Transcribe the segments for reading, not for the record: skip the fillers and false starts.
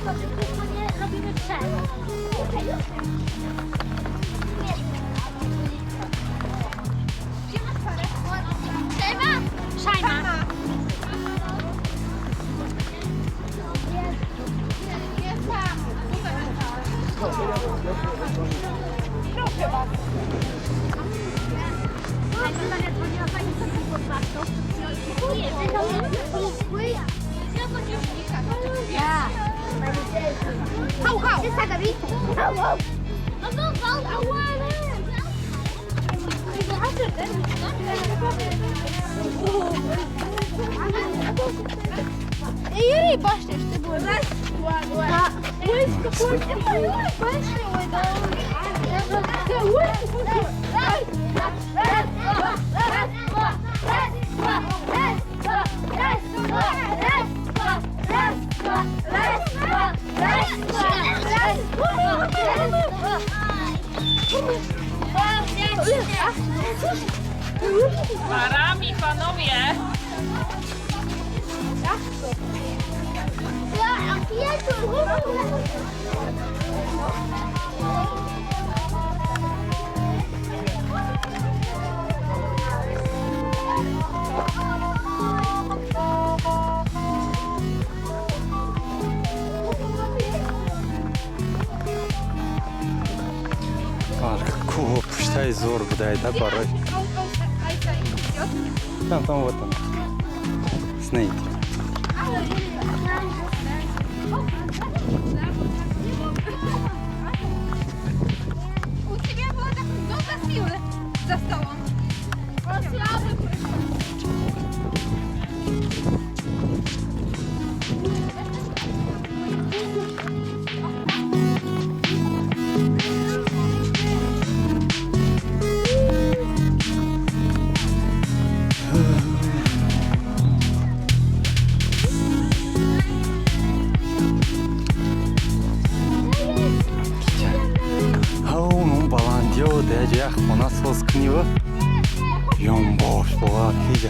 nie robimy przerw. Gdzie masz parę? Przerwa? Szajma. Jest tam. Proszę bardzo. Najpierw dzwoniła pani sobie pod wartą. Hał, hał! Hał, hał! Юрий, бачиш, ти був. Parami, panowie! Кого пуштай зор будай да порой. Там вот он. Снейк. У тебя была так много силы за столом. Onun balandiyo diyecek ona söz kınıyor. Yon boş boğaz hiç.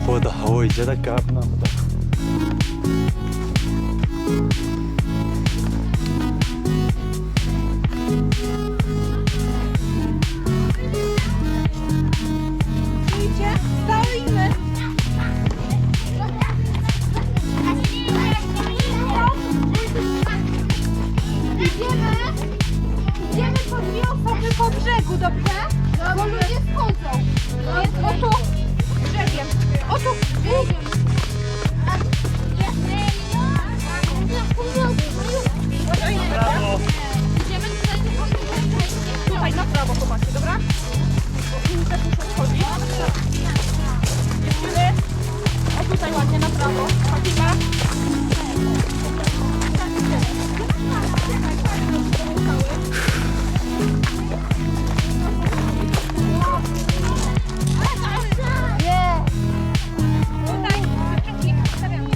Bu da havayıca da kapına bu da. Idzie, stoimy. Idziemy po dwie osoby po brzegu, dobrze? Bo ludzie schodzą. Więc o tu brzegiem. O tu brzegiem. Idziemy tutaj na prawo, chłopacy, dobra? Też muszą schodzić. Dziewczyny, o tutaj ładnie na prawo. Fatima. Tutaj, dziewczynki, stawiamy.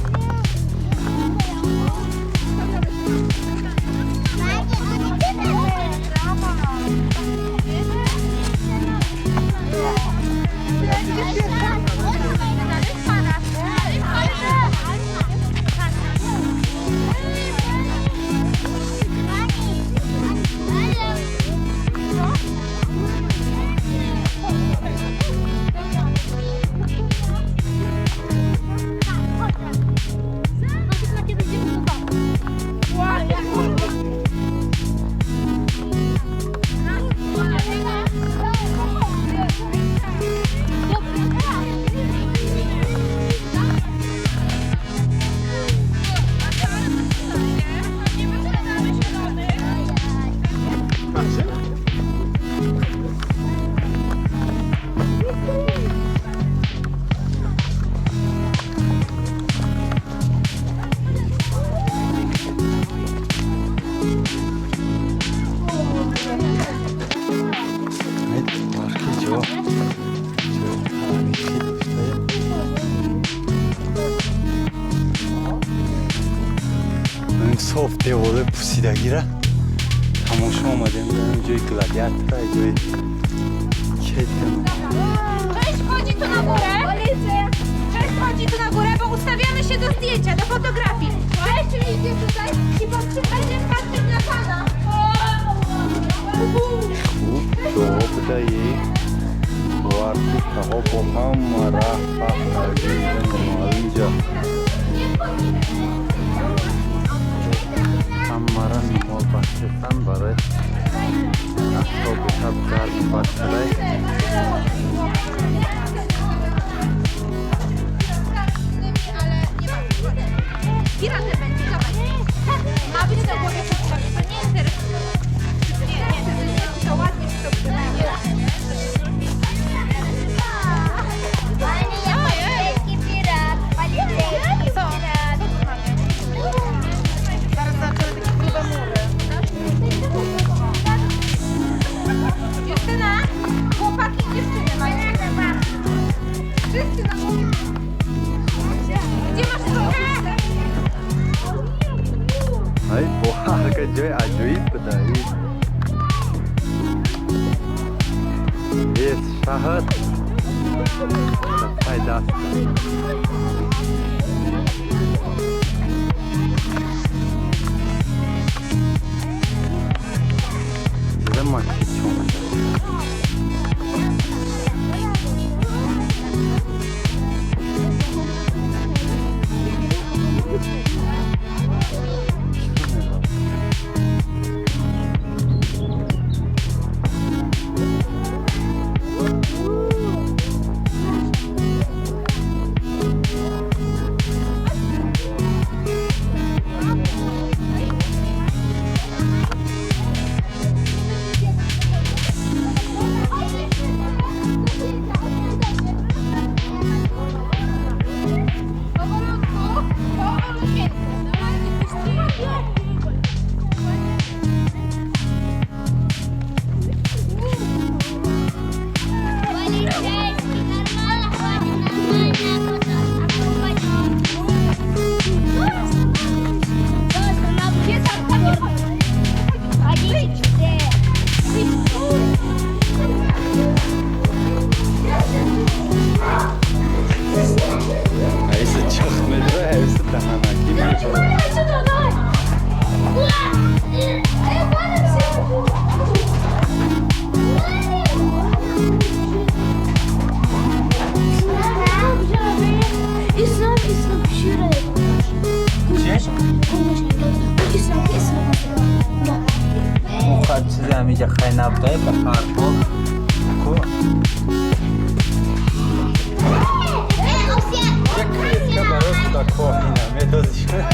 Soft devolu pusidagire تماشا آمدیم دارم جای گلادیاتر جای کیتم. Cześć, chodzi tu na górę. Cześć, chodzi tu na górę, bo ustawiamy się do zdjęcia, do fotografii. Cześć, Idzie tutaj i będzie patrzeć na pana. Chłopda jej warty taho poham marah pahlagidan malja Hammaran mol bahsetan bare Akto bitab jar pathlay Piraty będzie, zobacz. Ma być na głowie podstawy, to nie interesuje. Nie, to ładnie się to przynajmniej. Zaraz zobaczymy takie grube mury. Dziewczyna, chłopaki i dziewczyny mają. Wszyscy na głowie. Gdzie masz trochę? Ay bahar ka joy ajoib badai Yes shahad Faydas Zama kichon Idzie hajnabdę, baharko Jak kabarosu da kohina, mnie to zişme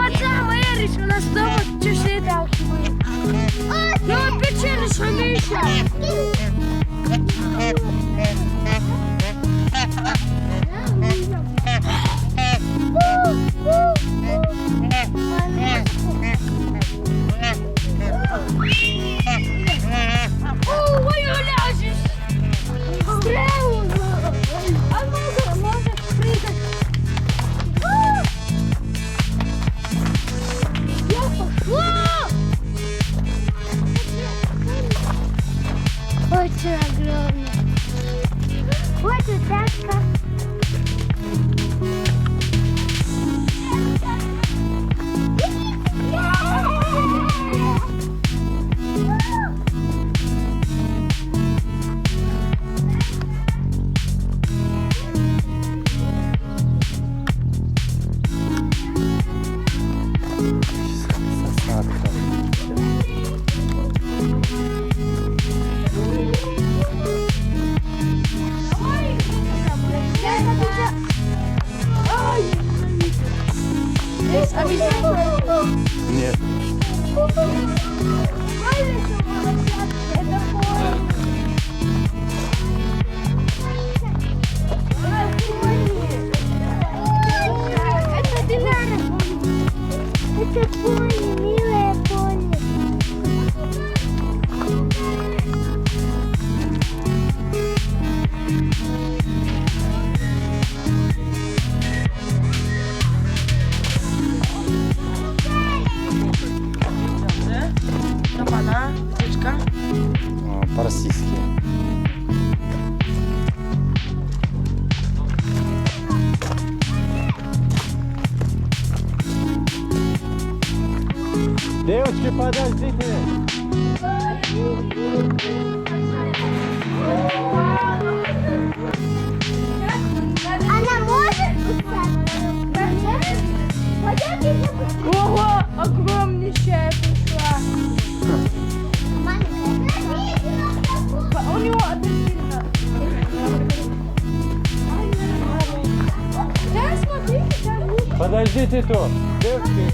Хоча вирішила з того, що сідав. Ну, печери, що Міша. Ой, ляжеш. Стрелу. А може прийти. Я пошла. Очень огромный. Вот утятка. Сосна. Нет. Это Динара. Это пони, милая пони. Do pana, wytyczka. По-российски. Девочки, подождите. Она может кусаться? Пойдёте? Ого, огромнейшая пришла. У него апельсина. Да, смотрите, там лук. Подождите тут. Девочки.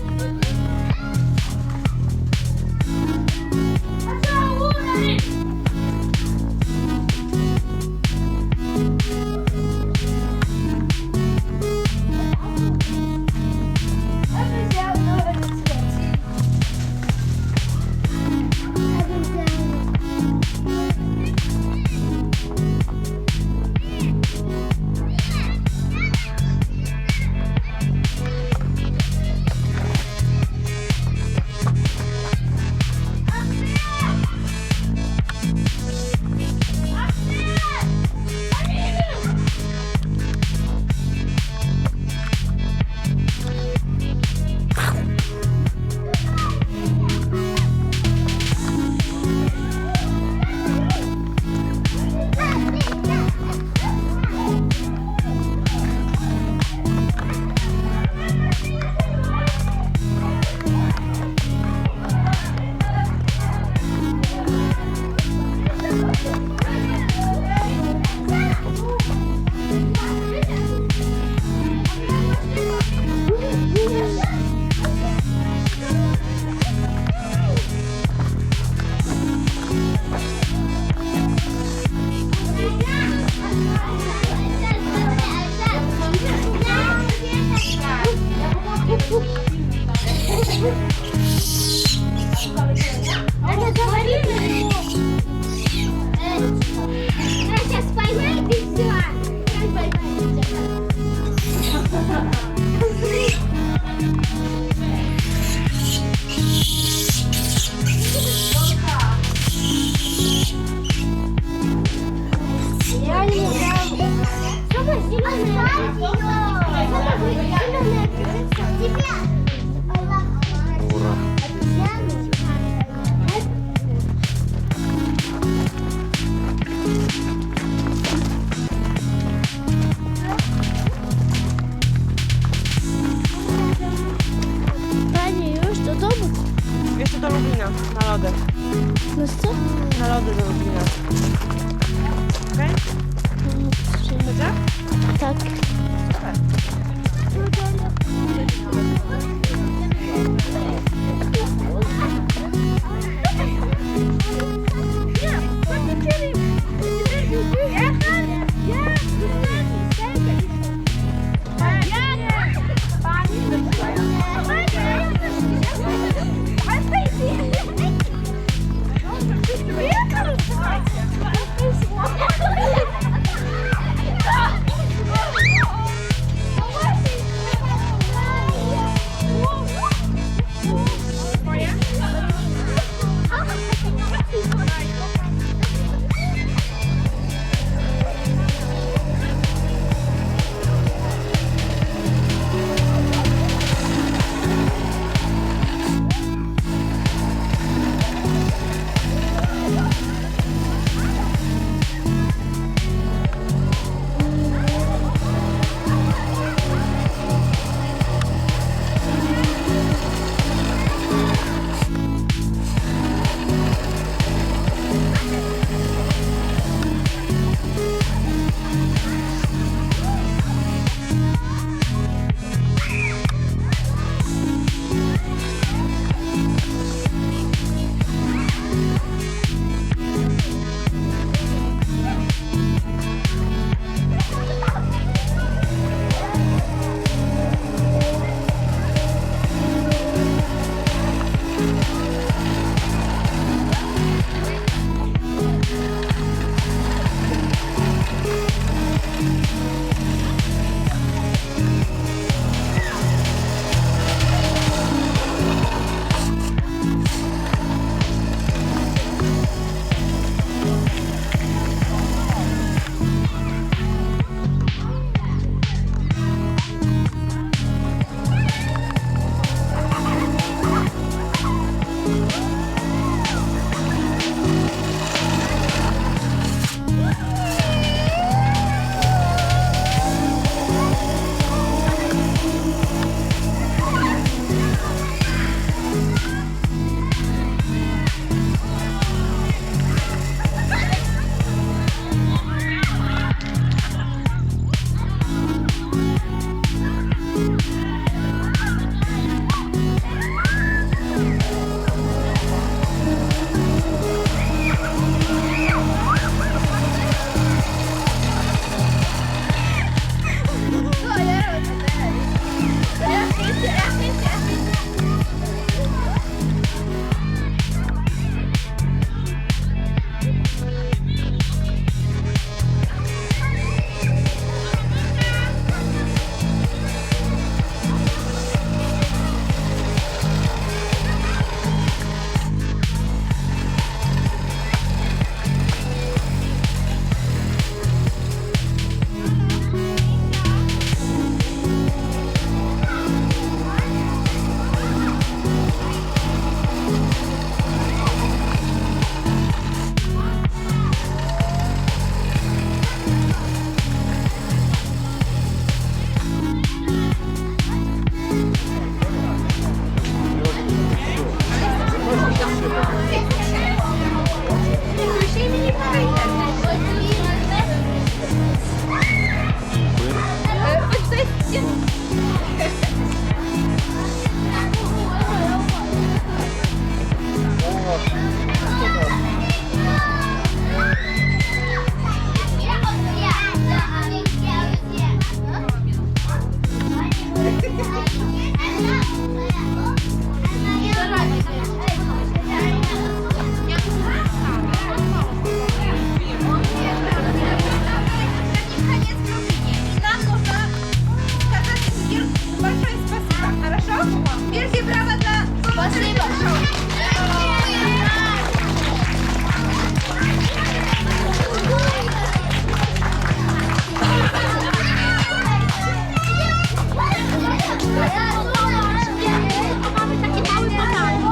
Она говорит, я сейчас поймаю и все. Я поймаю Я не дам. Самое зеленое. Тебя. Ура. Pani, już do domu? Jeszcze do Lublina, na lody. No co? Na lody do Lublina. Okej? Będzie? Tak. Super. Wielkie brawa dla Spasiba. Mamy takie małe badanie.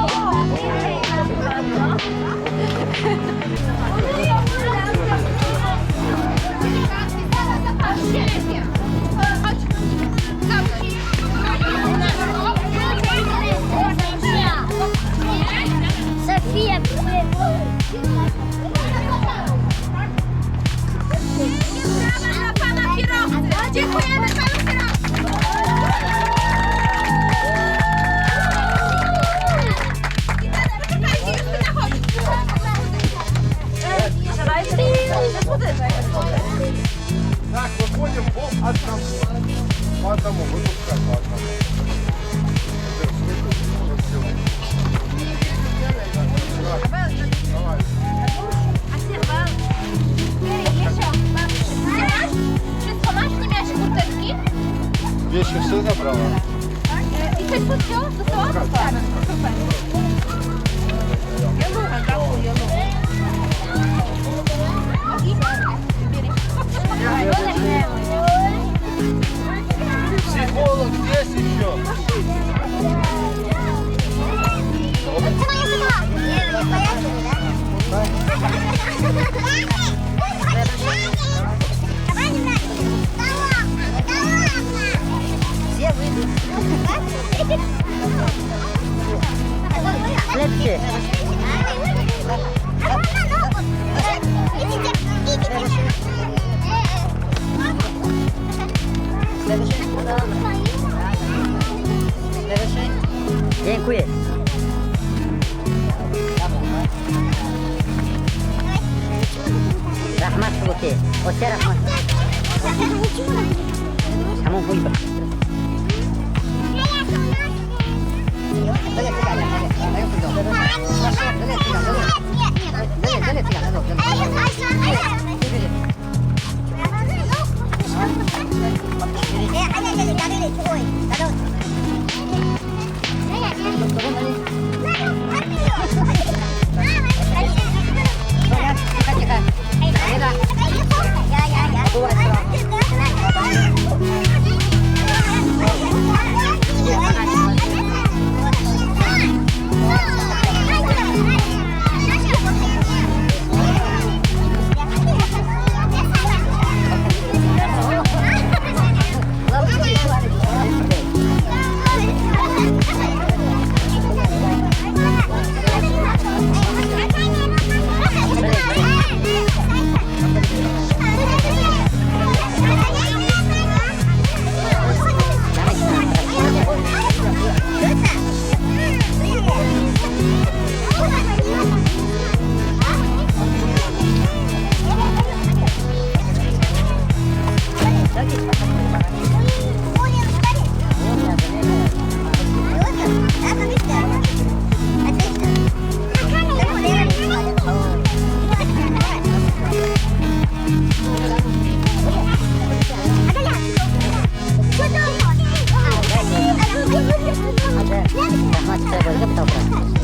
Sofia, Dla pana kierowcy. Dziękujemy panu kierowcy. Poczekajcie, Justyna, chodź. Так, выходим по одному. По одному, выпускать по одному. Wszystko masz? Nie miałaś kurteczki? Вещи все забрала? I coś wszystko? Zostało? Tak. Super. Jalucha, gachu, jalucha. Психолог здесь еще. Lepszy. Dziękuję. Rahmat buke. Oce rahmat. Kamu boleh. Rahmat saya boleh ke